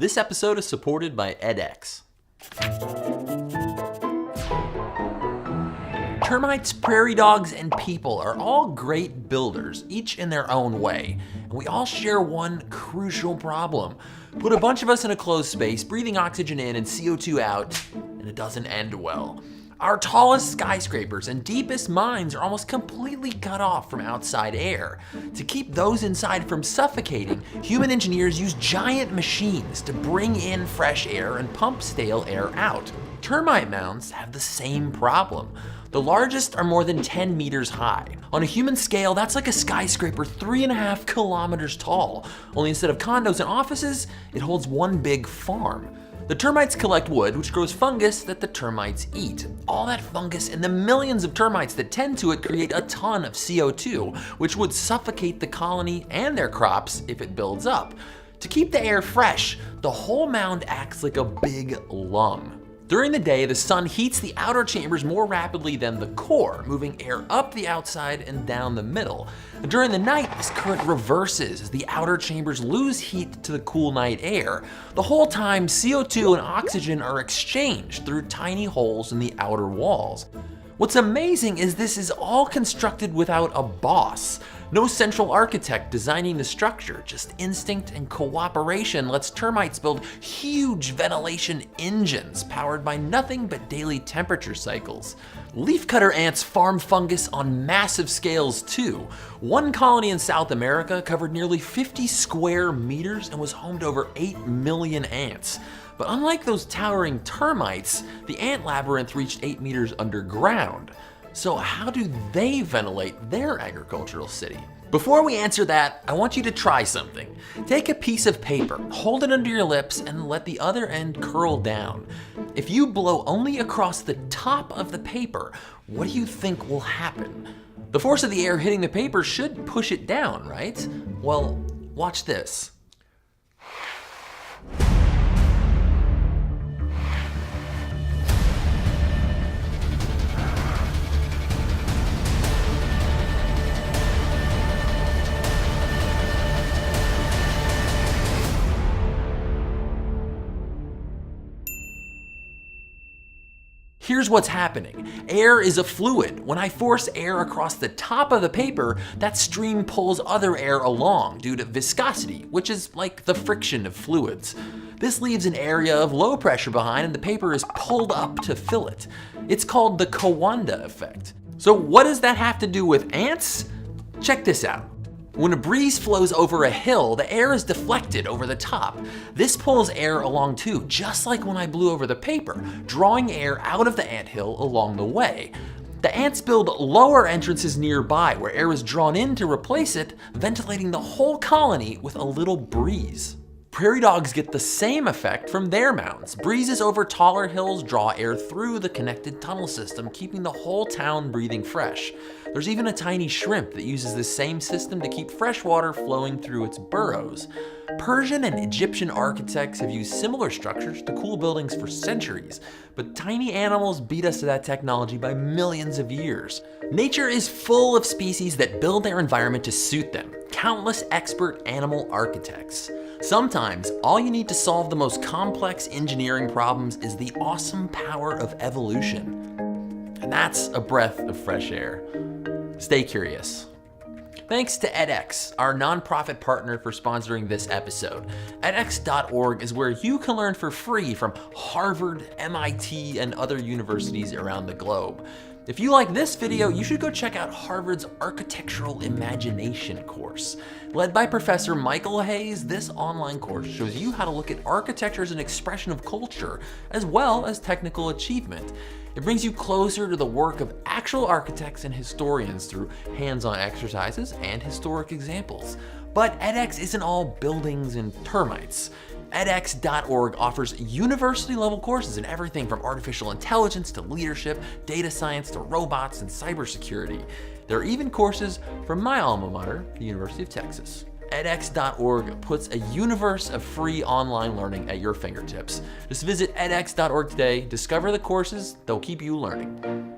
This episode is supported by edX. Termites, prairie dogs, and people are all great builders, each in their own way. And we all share one crucial problem. Put a bunch of us in a closed space, breathing oxygen in and CO2 out, and it doesn't end well. Our tallest skyscrapers and deepest mines are almost completely cut off from outside air. To keep those inside from suffocating, human engineers use giant machines to bring in fresh air and pump stale air out. Termite mounds have the same problem. The largest are more than 10 meters high. On a human scale, that's like a skyscraper 3.5 kilometers tall. Only instead of condos and offices, it holds one big farm. The termites collect wood, which grows fungus that the termites eat. All that fungus and the millions of termites that tend to it create a ton of CO2, which would suffocate the colony and their crops if it builds up. To keep the air fresh, the whole mound acts like a big lung. During the day, the sun heats the outer chambers more rapidly than the core, moving air up the outside and down the middle. During the night, this current reverses as the outer chambers lose heat to the cool night air. The whole time, CO2 and oxygen are exchanged through tiny holes in the outer walls. What's amazing is this is all constructed without a boss. No central architect designing the structure, just instinct and cooperation lets termites build huge ventilation engines powered by nothing but daily temperature cycles. Leafcutter ants farm fungus on massive scales too. One colony in South America covered nearly 50 square meters and was home to over 8 million ants. But unlike those towering termites, the ant labyrinth reached 8 meters underground. So how do they ventilate their agricultural city? Before we answer that, I want you to try something. Take a piece of paper, hold it under your lips, and let the other end curl down. If you blow only across the top of the paper, what do you think will happen? The force of the air hitting the paper should push it down, right? Well, watch this. Here's what's happening. Air is a fluid. When I force air across the top of the paper, that stream pulls other air along due to viscosity, which is like the friction of fluids. This leaves an area of low pressure behind and the paper is pulled up to fill it. It's called the Coanda effect. So what does that have to do with ants? Check this out. When a breeze flows over a hill, the air is deflected over the top. This pulls air along too, just like when I blew over the paper, drawing air out of the anthill along the way. The ants build lower entrances nearby where air is drawn in to replace it, ventilating the whole colony with a little breeze. Prairie dogs get the same effect from their mounds. Breezes over taller hills draw air through the connected tunnel system, keeping the whole town breathing fresh. There's even a tiny shrimp that uses this same system to keep fresh water flowing through its burrows. Persian and Egyptian architects have used similar structures to cool buildings for centuries, but tiny animals beat us to that technology by millions of years. Nature is full of species that build their environment to suit them. Countless expert animal architects. Sometimes, all you need to solve the most complex engineering problems is the awesome power of evolution. And that's a breath of fresh air. Stay curious. Thanks to edX, our nonprofit partner, for sponsoring this episode. edX.org is where you can learn for free from Harvard, MIT, and other universities around the globe. If you like this video, you should go check out Harvard's Architectural Imagination course. Led by Professor Michael Hayes, this online course shows you how to look at architecture as an expression of culture, as well as technical achievement. It brings you closer to the work of actual architects and historians through hands-on exercises and historic examples. But edX isn't all buildings and termites. edX.org offers university-level courses in everything from artificial intelligence to leadership, data science to robots and cybersecurity. There are even courses from my alma mater, the University of Texas. edX.org puts a universe of free online learning at your fingertips. Just visit edX.org today, discover the courses that'll keep you learning.